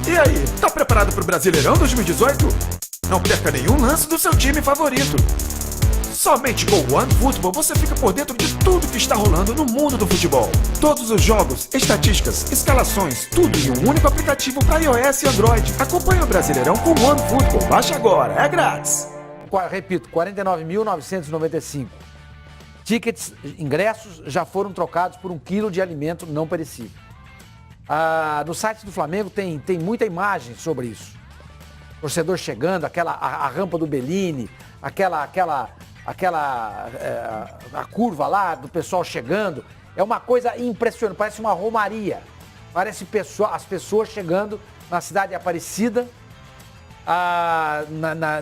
E aí, tá preparado pro Brasileirão 2018? Não perca nenhum lance do seu time favorito. Somente com o OneFootball você fica por dentro de tudo que está rolando no mundo do futebol. Todos os jogos, estatísticas, escalações, tudo em um único aplicativo para iOS e Android. Acompanhe o Brasileirão com o OneFootball. Baixe agora, é grátis. Repito, 49.995. Tickets, ingressos já foram trocados por 1 quilo de alimento não perecível. No site do Flamengo tem muita imagem sobre isso. Torcedor chegando, a rampa do Bellini, a curva lá do pessoal chegando. É uma coisa impressionante, parece uma romaria. Parece as pessoas chegando na cidade de Aparecida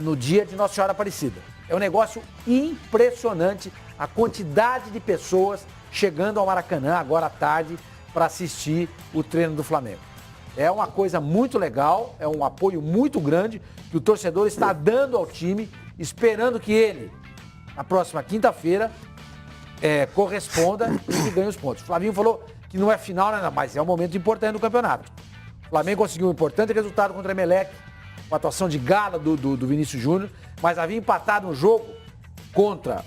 no dia de Nossa Senhora Aparecida. É um negócio impressionante a quantidade de pessoas chegando ao Maracanã agora à tarde para assistir o treino do Flamengo. É uma coisa muito legal, é um apoio muito grande que o torcedor está dando ao time, esperando que ele, na próxima quinta-feira, corresponda e que ganhe os pontos. O Flavinho falou que não é final, né, mas é um momento importante do campeonato. O Flamengo conseguiu um importante resultado contra o Emelec, uma atuação de gala do Vinícius Júnior, mas havia empatado um jogo contra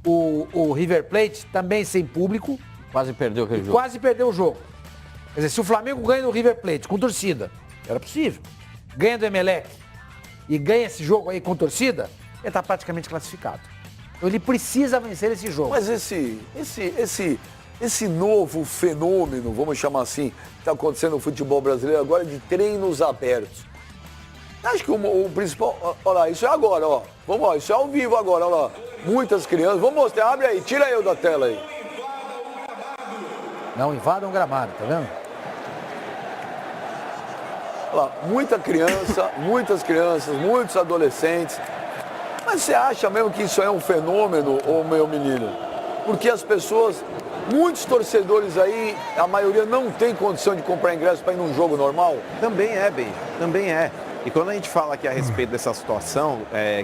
o River Plate, também sem público. Quase perdeu aquele jogo. Quase perdeu o jogo. Quer dizer, se o Flamengo ganha no River Plate com torcida, era possível. Ganha do Emelec e ganha esse jogo aí com torcida, ele está praticamente classificado. Então ele precisa vencer esse jogo. Mas esse novo fenômeno, vamos chamar assim, que está acontecendo no futebol brasileiro agora, de treinos abertos. Acho que o principal... Olha lá, isso é agora, ó. Vamos lá, isso é ao vivo agora, olha lá. Muitas crianças. Vamos mostrar, abre aí, tira eu da tela aí. Não invadam o gramado, tá vendo? Olha lá, muitas crianças, muitos adolescentes. Mas você acha mesmo que isso é um fenômeno, ô meu menino? Porque as pessoas, muitos torcedores aí, a maioria não tem condição de comprar ingresso para ir num jogo normal? Também é, Benja, também é. E quando a gente fala aqui a respeito dessa situação,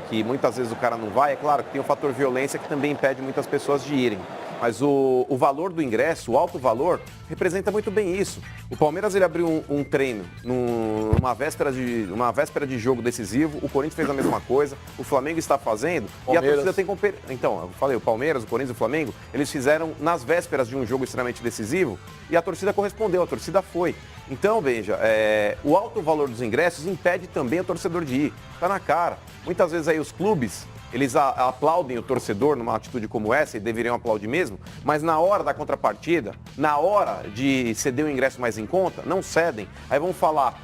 que muitas vezes o cara não vai, é claro que tem o fator violência que também impede muitas pessoas de irem. Mas o valor do ingresso, o alto valor, representa muito bem isso. O Palmeiras ele abriu um treino numa véspera de jogo decisivo, o Corinthians fez a mesma coisa, o Flamengo está fazendo, Palmeiras. E a torcida tem... Então, eu falei, o Palmeiras, o Corinthians e o Flamengo, eles fizeram nas vésperas de um jogo extremamente decisivo e a torcida correspondeu, a torcida foi. Então, veja, o alto valor dos ingressos impede também o torcedor de ir. Está na cara. Muitas vezes aí os clubes, eles aplaudem o torcedor numa atitude como essa, e deveriam aplaudir mesmo, mas na hora da contrapartida, na hora de ceder o ingresso mais em conta, não cedem. Aí vão falar,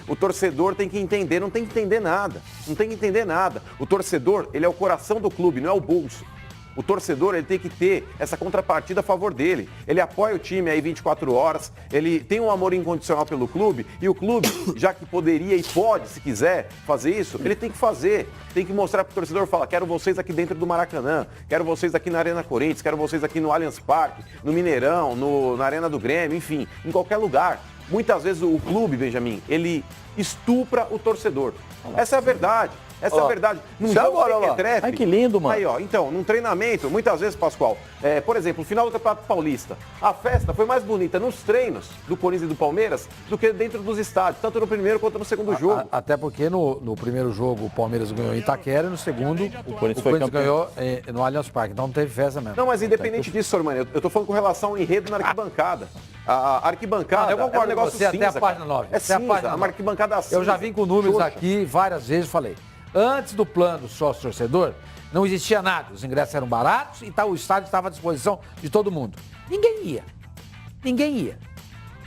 o torcedor tem que entender. Não tem que entender nada. Não tem que entender nada. O torcedor, ele é o coração do clube, não é o bolso. O torcedor, ele tem que ter essa contrapartida a favor dele. Ele apoia o time aí 24 horas, ele tem um amor incondicional pelo clube, e o clube, já que poderia e pode, se quiser, fazer isso, ele tem que fazer. Tem que mostrar para o torcedor, falar, quero vocês aqui dentro do Maracanã, quero vocês aqui na Arena Corinthians, quero vocês aqui no Allianz Parque, no Mineirão, na Arena do Grêmio, enfim, em qualquer lugar. Muitas vezes o clube, Benjamin, ele estupra o torcedor. Essa é a verdade. Essa é a verdade. Num jogo mequetrefe... Ai, que lindo, mano. Aí, ó, então, num treinamento, muitas vezes, Pascoal, por exemplo, no final do Campeonato Paulista, a festa foi mais bonita nos treinos do Corinthians e do Palmeiras do que dentro dos estádios, tanto no primeiro quanto no segundo jogo. Até porque no primeiro jogo o Palmeiras ganhou em Itaquera e no segundo o Corinthians ganhou no Allianz Parque. Então não teve festa mesmo. Não, mas independente disso, Sormani, eu tô falando com relação ao enredo na arquibancada. A arquibancada eu concordo é um negócio com você, cinza, até a página 9. É cinza, a arquibancada cinza. Eu já vim com números aqui várias vezes, falei. Antes do plano sócio-torcedor, não existia nada. Os ingressos eram baratos e o estádio estava à disposição de todo mundo. Ninguém ia. Ninguém ia.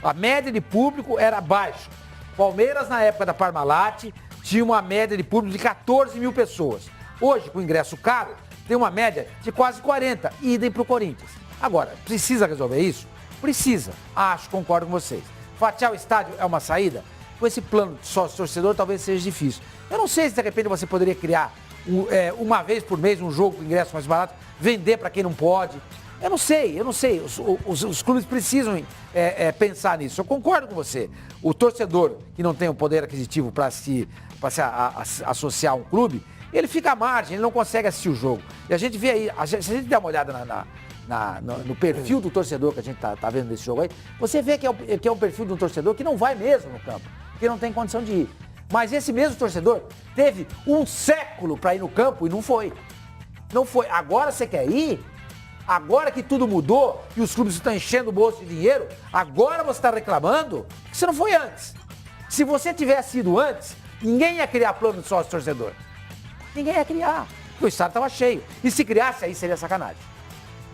A média de público era baixa. Palmeiras, na época da Parmalat, tinha uma média de público de 14 mil pessoas. Hoje, com ingresso caro, tem uma média de quase 40. Idem para o Corinthians. Agora, precisa resolver isso? Precisa. Concordo com vocês. Fatiar o estádio é uma saída? Com esse plano de sócio-torcedor, talvez seja difícil. Eu não sei se, de repente, você poderia criar uma vez por mês um jogo com ingresso mais barato, vender para quem não pode. Eu não sei. Os clubes precisam pensar nisso. Eu concordo com você. O torcedor que não tem o poder aquisitivo para se associar a um clube, ele fica à margem, ele não consegue assistir o jogo. E a gente vê aí, se a gente der uma olhada no perfil do torcedor que a gente tá vendo nesse jogo aí, você vê que é um perfil de um torcedor que não vai mesmo no campo. porque não tem condição de ir. Mas esse mesmo torcedor teve um século para ir no campo e não foi. Não foi. Agora você quer ir? Agora que tudo mudou e os clubes estão enchendo o bolso de dinheiro, agora você está reclamando que você não foi antes. Se você tivesse ido antes, ninguém ia criar plano de sócio torcedor. Ninguém ia criar, porque o estádio estava cheio. E se criasse, aí seria sacanagem.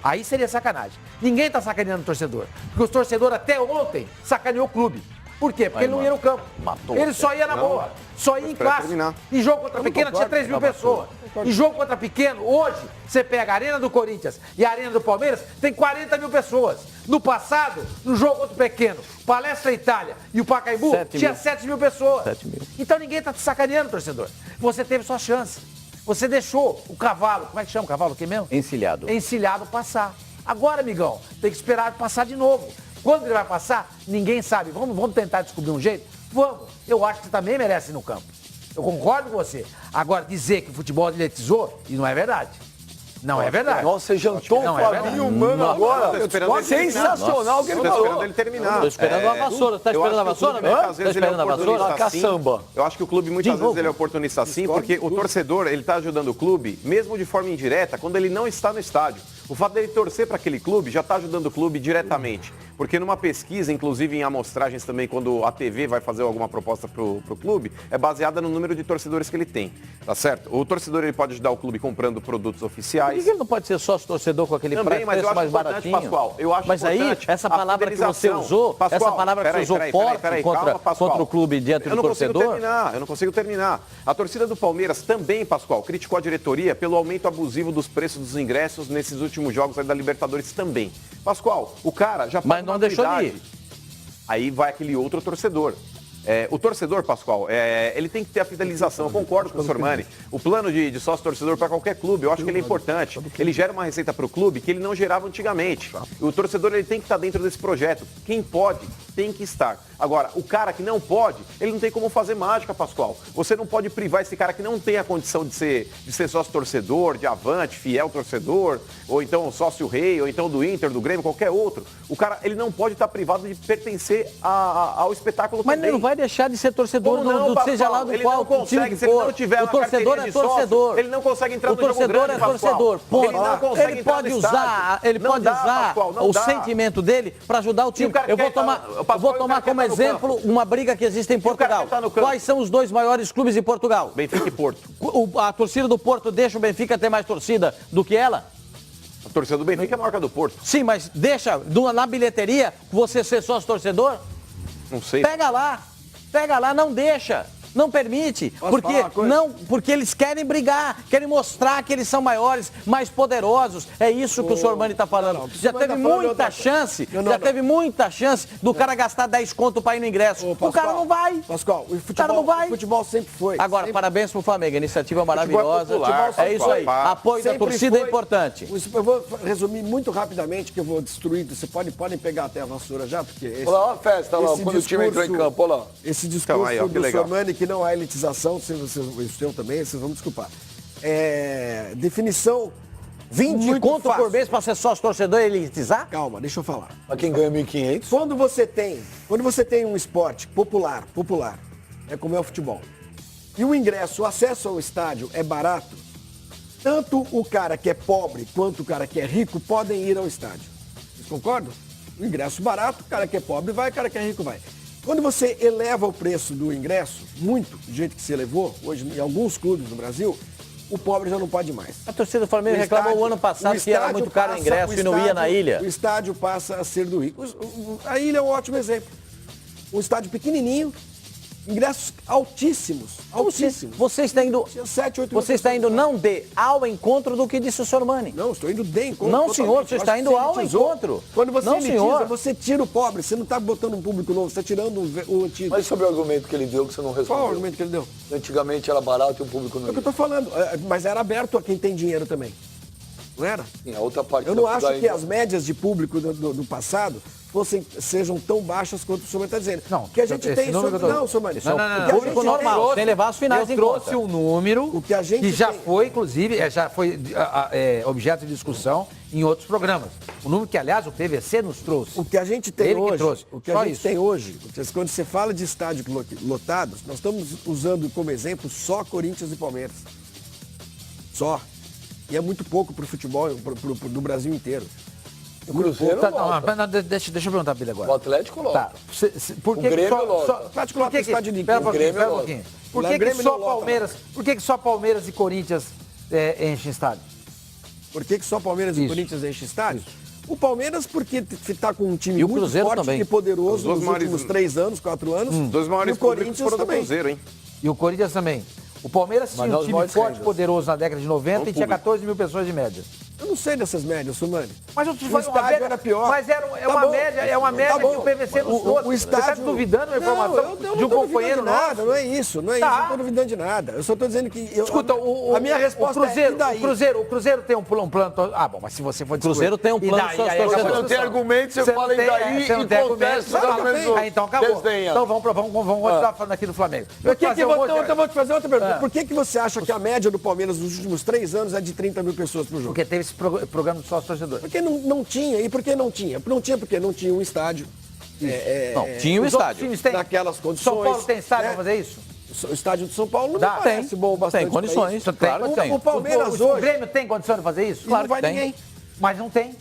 Aí seria sacanagem. Ninguém está sacaneando o torcedor, porque o torcedor até ontem sacaneou o clube. Por quê? Porque ele não ia no campo. Ele só ia na boa. Só ia em classe. Em jogo contra Pequeno tinha 3 mil pessoas. Em jogo contra Pequeno, hoje, você pega a Arena do Corinthians e a Arena do Palmeiras, tem 40 mil pessoas. No passado, no jogo contra o Pequeno, Palestra Itália e o Pacaembu, tinha 7 mil pessoas. 7 mil. Então ninguém está te sacaneando, torcedor. Você teve sua chance. Você deixou o cavalo, como é que chama o cavalo aqui mesmo? Encilhado. Encilhado passar. Agora, amigão, tem que esperar passar de novo. Quando ele vai passar, ninguém sabe. Vamos tentar descobrir um jeito? Vamos. Eu acho que você também merece ir no campo. Eu concordo com você. Agora, dizer que o futebol eletizou, e não é verdade. Não é verdade. Nossa, você jantou o Fabinho Humano agora. Sensacional o que ele falou. Esperando ele terminar. Estou esperando a vassoura. Tá esperando a vassoura, meu? Às vezes ele é oportunista caçamba. Eu acho que o clube muitas vezes ele é oportunista sim, porque o torcedor, ele tá ajudando o clube, mesmo de forma indireta, quando ele não está no estádio. O fato dele torcer para aquele clube já está ajudando o clube diretamente. Porque numa pesquisa, inclusive em amostragens também, quando a TV vai fazer alguma proposta pro clube, é baseada no número de torcedores que ele tem, tá certo? O torcedor ele pode ajudar o clube comprando produtos oficiais. Por que ele não pode ser sócio torcedor com aquele também, mas eu acho mais baratinho? Pascoal, eu acho mas aí, essa palavra que você usou, essa palavra que você usou forte contra o clube diante do torcedor... Eu não consigo terminar. A torcida do Palmeiras também, Pascoal, criticou a diretoria pelo aumento abusivo dos preços dos ingressos nesses últimos jogos aí da Libertadores também. Pascoal, o cara já... Mas não deixou de ir. Aí vai aquele outro torcedor. O torcedor, Pascoal, ele tem que ter a fidelização. Eu concordo com o Sormani. O plano de sócio-torcedor para qualquer clube, eu acho que ele é importante. Ele gera uma receita para o clube que ele não gerava antigamente. O torcedor ele tem que estar dentro desse projeto. Quem pode, tem que estar. Agora, o cara que não pode, ele não tem como fazer mágica, Pascoal. Você não pode privar esse cara que não tem a condição de ser sócio-torcedor, de avante, fiel torcedor, ou então sócio-rei, ou então do Inter, do Grêmio, qualquer outro. O cara, ele não pode estar privado de pertencer ao espetáculo mas também. ele não vai deixar de ser torcedor seja lá do ele qual não consegue, se ele não tiver o torcedor é torcedor. Sócio, ele não consegue entrar no jogo grande, O torcedor é torcedor. Ele pode usar o sentimento dele para ajudar o time. Eu vou tomar como exemplo uma briga que existe em Portugal. Quais são os 2 maiores clubes de Portugal? Benfica e Porto. A torcida do Porto deixa o Benfica ter mais torcida do que ela? A torcida do Benfica é maior que a do Porto. Sim, mas deixa na bilheteria você ser sócio torcedor? Não sei. Pega lá, não deixa. Não permite, porque eles querem brigar, querem mostrar que eles são maiores, mais poderosos. É isso que o Sormani está falando. Já teve muita chance, muita chance do cara gastar 10 conto para ir no ingresso. O cara não vai. Pascoal, o futebol sempre foi. Agora, parabéns pro Flamengo, a iniciativa maravilhosa. É isso aí, apoio da torcida é importante. Eu vou resumir muito rapidamente, que eu vou destruir. Vocês podem pegar até a vassoura já, porque... Olha lá a festa, lá, quando o time entrou em campo, olha lá. Esse discurso do Sormani que não há elitização, o seu também, vocês vão me desculpar. Definição 20 conto fácil. Por mês para ser sócio torcedor e elitizar? Calma, deixa eu falar. Para quem ganha 1.500? Quando você tem um esporte popular, como é o futebol, e o ingresso, o acesso ao estádio é barato, tanto o cara que é pobre quanto o cara que é rico podem ir ao estádio. Vocês concordam? O ingresso barato, o cara que é pobre vai, o cara que é rico vai. Quando você eleva o preço do ingresso, muito, do jeito que se elevou, hoje em alguns clubes no Brasil, o pobre já não pode mais. A torcida do Flamengo reclamou o ano passado que era muito caro o ingresso e não ia na ilha. O estádio passa a ser do rico. A ilha é um ótimo exemplo. Um estádio pequenininho, ingressos altíssimos. Você está indo, não ao encontro do que disse o Sormani. Não, estou indo de encontro. Não, senhor, você está indo ao encontro. Quando você elitiza, você tira o pobre. Você não está botando um público novo, você está tirando o antigo. Mas sobre o argumento que ele deu, que você não respondeu. Qual o argumento que ele deu? Antigamente era barato e o público não ia. É o que eu estou falando, mas era aberto a quem tem dinheiro também. Não era? Sim, a outra parte. Eu não acho que as médias de público do passado sejam tão baixas quanto o senhor está dizendo. Não, que a gente tem número não, senhor Mani. Não. Público normal, sem levar as finais em conta. Eu trouxe um número que já foi, inclusive, já foi objeto de discussão, em outros programas. O número que, aliás, o PVC nos trouxe. O que a gente tem Ele que hoje, trouxe. o que Só a gente isso. tem hoje, quando você fala de estádio lotados, nós estamos usando como exemplo só Corinthians e Palmeiras. Só. E é muito pouco para o futebol do Brasil inteiro. O Cruzeiro Tá, lota. não, deixa eu perguntar para ele agora. O Atlético lota. Tá. Por que O Grêmio que lota. O Atlético lota o estádio de Espera um o pouquinho, Grêmio espera um lota. pouquinho. O Por que, que Grêmio só não lota. Palmeiras, por que só Palmeiras e Corinthians enchem estádio? Por que só Palmeiras e Isso. Corinthians enchem estádio? O Palmeiras porque está com um time E o muito Cruzeiro forte também. e poderoso Os dois nos maiores- últimos 3 anos, 4 anos. Os dois E maiores o públicos Corinthians foram do também. Cruzeiro, hein? E o Corinthians também. O Palmeiras tinha Mas um nós time maiores forte, rendas. poderoso na década de 90 e tinha público. 14 mil pessoas de média. Eu não sei dessas médias, Sumani. Mas eu te O falei, uma estádio média, era pior. Mas é Tá uma bom. média, é uma Tá média bom. que o PVC nos O trouxe. Você estádio... está duvidando a informação não, eu de não um tô duvidando companheiro de nada, nosso? não é isso, não é Tá. isso, eu não estou duvidando de nada. Eu só estou dizendo que... Escuta, a minha resposta Cruzeiro, é e daí? o Cruzeiro tem um plano... Ah, bom, mas se você for... Cruzeiro tem um E plano daí? só Aí torcedor. acabou a Você não tem discussão. argumento, você fala não e tem- daí você não e tem contesta argumento. os argumentos do Ah, então acabou. desdenha. Então vamos continuar falando aqui do Flamengo. Por que fazer um monte de- então eu vou te fazer outra pergunta. Ah. Por que você acha que a média do Palmeiras nos últimos 3 anos é de 30 mil pessoas por jogo? Porque teve esse programa de sócio-torcedor. Porque não tinha. E por que não tinha? Não tinha porque não tinha um estádio. Não, tinha o Os outros estádio. times têm? Naquelas condições, São Paulo tem estádio né? pra fazer isso? O estádio de São Paulo não Dá. me parece Tem. bom bastante. Tem condições, pra isso. claro que tem. O Palmeiras O hoje... Grêmio tem condição de fazer isso? E não vai tem. ninguém. Mas não tem.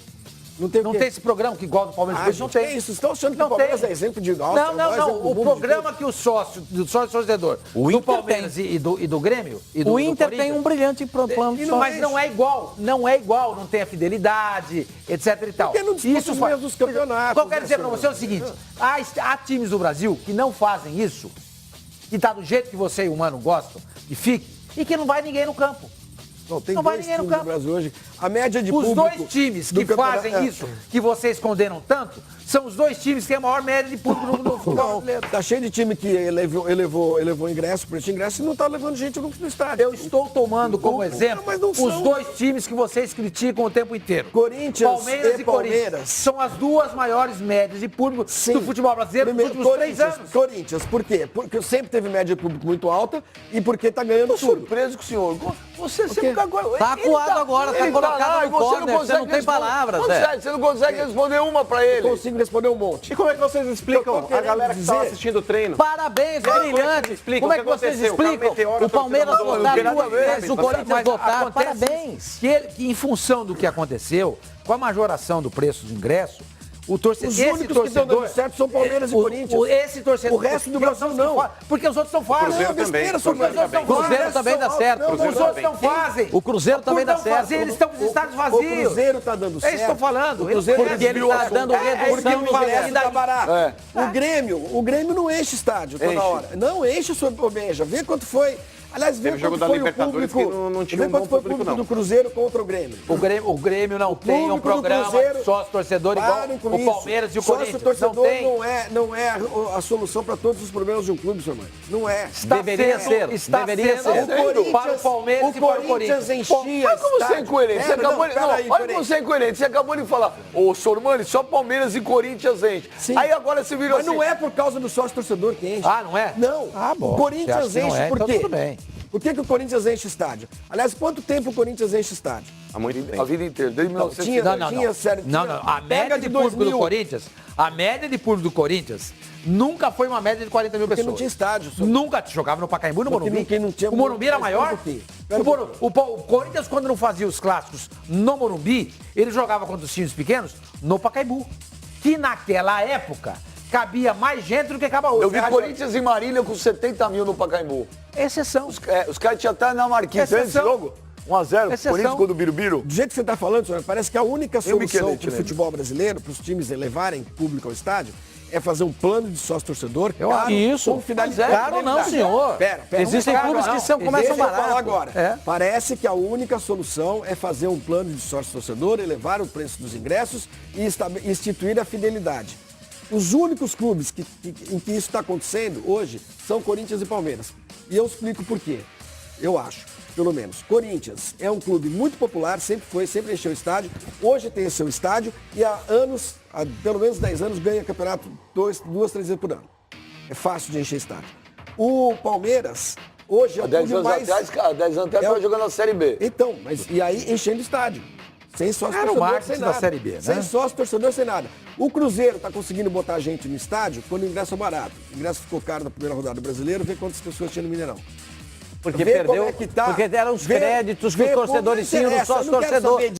Não tem, o Não quê? tem esse programa que igual do Palmeiras. Ah, não gente, tem. que isso? Vocês estão achando que Não o Palmeiras tem. é exemplo de alto? Não. O programa que o sócio torcedor O do Inter Palmeiras e do Grêmio e do O Inter Corinthians, tem um brilhante plano de mas não é igual, não tem a fidelidade, etc e tal. Porque não disputa os mesmos campeonatos, O que eu quero né, dizer pra você é o seguinte, há times do Brasil que não fazem isso, que tá do jeito que você e o Mano gostam, e fique, e que não vai ninguém no campo. Tem não vai dois times no times campo. do Brasil hoje. A média de Os público... dois times do que campeonato- fazem isso, que vocês condenam tanto, são os dois times que têm a maior média de público no futebol brasileiro. Tá cheio de time que elevou ingresso, preço de ingresso e não tá levando gente no estádio. Eu estou tomando como exemplo mas não os são. dois times que vocês criticam o tempo inteiro. Corinthians Palmeiras e e Corinthians. Palmeiras. São as duas maiores médias de público Sim. do futebol brasileiro nos Primeiro, últimos 3 anos. Corinthians, por quê? Porque sempre teve média de público muito alta e porque tá ganhando Tô tudo. surpreso com o senhor. Você quê? sempre agora. Tá ele acuado agora, tá ele colocado lá, no e você corner, você consegue não tem responder. palavras, Consegue, você não consegue responder uma pra ele. Eu consigo responder um monte. E como é que vocês Eu explicam tô a querendo galera que estava dizer- assistindo o treino? Parabéns, brilhante. explica Como o é que que vocês aconteceu? O cara explicam? meteora, O Palmeiras a torcida lotar mandou, duas vezes, o Corinthians Mas lotar. acontece Parabéns. que em função do que aconteceu, com a majoração do preço do ingresso, o torcedor, Os esse únicos que estão torcedor, dando certo são Palmeiras e Corinthians. Esse torcedor, O resto do porque os Brasil outros não. Porque os outros não fazem. Cruzeiro também. besteira, só Cruzeiro que os outros também. não Cruzeiro também dá certo. Não, Cruzeiro os outros também. não fazem. O Cruzeiro também Por dá não certo. fazer, eles estão com os estádios O vazios. Cruzeiro tá dando É certo. isso que eu tô falando. O Cruzeiro Porque ele tá dando redução porque nos o ingresso ingressos. tá barato. É. O Grêmio não enche estádio toda Enche. hora. Não enche, sua Beja. Vê quanto foi. Aliás, vê Teve jogo quanto da foi o Libertadores público. que não tinha Vê um quanto bom foi o público, público não. do Cruzeiro contra o Grêmio. O Grêmio não tem um público do programa Cruzeiro- de sócio-torcedor igual Parem com o isso. Palmeiras e o Corinthians. Sócio-torcedor Não tem. não é a solução para todos os problemas de um clube, senhor mãe. Não é. Deveria ser, Está deveria sendo ser. para o Palmeiras e para o Corinthians. enchia Mas como você é estádio. incoerente? Você acabou de... peraí, Não, olha como você é incoerente. Você acabou de falar, ô, Sormani, só Palmeiras e Corinthians enche. Sim. Aí agora você virou Mas assim... não é por causa do sócio-torcedor que enche. Ah, não é? Não. Ah, bom. O Corinthians Você acha que não enche é? por Então quê? tudo bem. Por que o Corinthians enche estádio? Aliás, quanto tempo o Corinthians enche estádio? Há muito tempo. A vida inteira, desde Não, 1900. tinha série. Não, tinha- não. A pega média de público 2000, do Corinthians, a média de público do Corinthians nunca foi uma média de 40 mil Porque pessoas. não tinha estádio. Só. Nunca jogava no Pacaembu e no Porque Morumbi. porque não tinha- O Morumbi era Mas maior. espera um pouquinho. O Corinthians, quando não fazia os clássicos no Morumbi, ele jogava contra os times pequenos no Pacaembu. Que naquela época cabia mais gente do que acaba hoje. Eu vi Corinthians e Marília com 70 mil no Pacaembu. Exceção. Os caras tinham até na marquinha. Você viu esse Exceção. jogo? 1x0, Exceção. Corinthians contra o Birubiru. Do jeito que você está falando, senhor, parece que a única Eu me solução quedei, para o né? futebol brasileiro, para os times levarem público ao estádio, é fazer um plano de sócio-torcedor. Isso. com finalidade. Caro não, senhor. Pera. Existem Caro clubes não. que começam Deixa eu falar barato. agora. É. Parece que a única solução é fazer um plano de sócio-torcedor, elevar o preço dos ingressos e instituir a fidelidade. Os únicos clubes em que isso está acontecendo hoje são Corinthians e Palmeiras. E eu explico por quê. Eu acho, pelo menos. Corinthians é um clube muito popular, sempre foi, sempre encheu o estádio. Hoje tem seu estádio e há anos, há pelo menos 10 anos, ganha campeonato 2, 3 vezes por ano. É fácil de encher estádio. O Palmeiras, hoje é Há o 10 clube anos mais... atrás, cara, 10 anos atrás, É o- tava jogando a Série B. Então, mas e aí enchendo o estádio. Sem sócio Era o torcedor, marketing sem da nada. Série B, né? Sem sócio torcedor, sem nada. O Cruzeiro está conseguindo botar gente no estádio quando o ingresso é barato. O ingresso ficou caro na primeira rodada do Brasileiro, vê quantas pessoas tinha no Mineirão. Porque Vê perdeu, como é que tá. porque deram os Vê- créditos que vê os torcedores como tinham no interessa. Eu sócio não quero torcedor. saber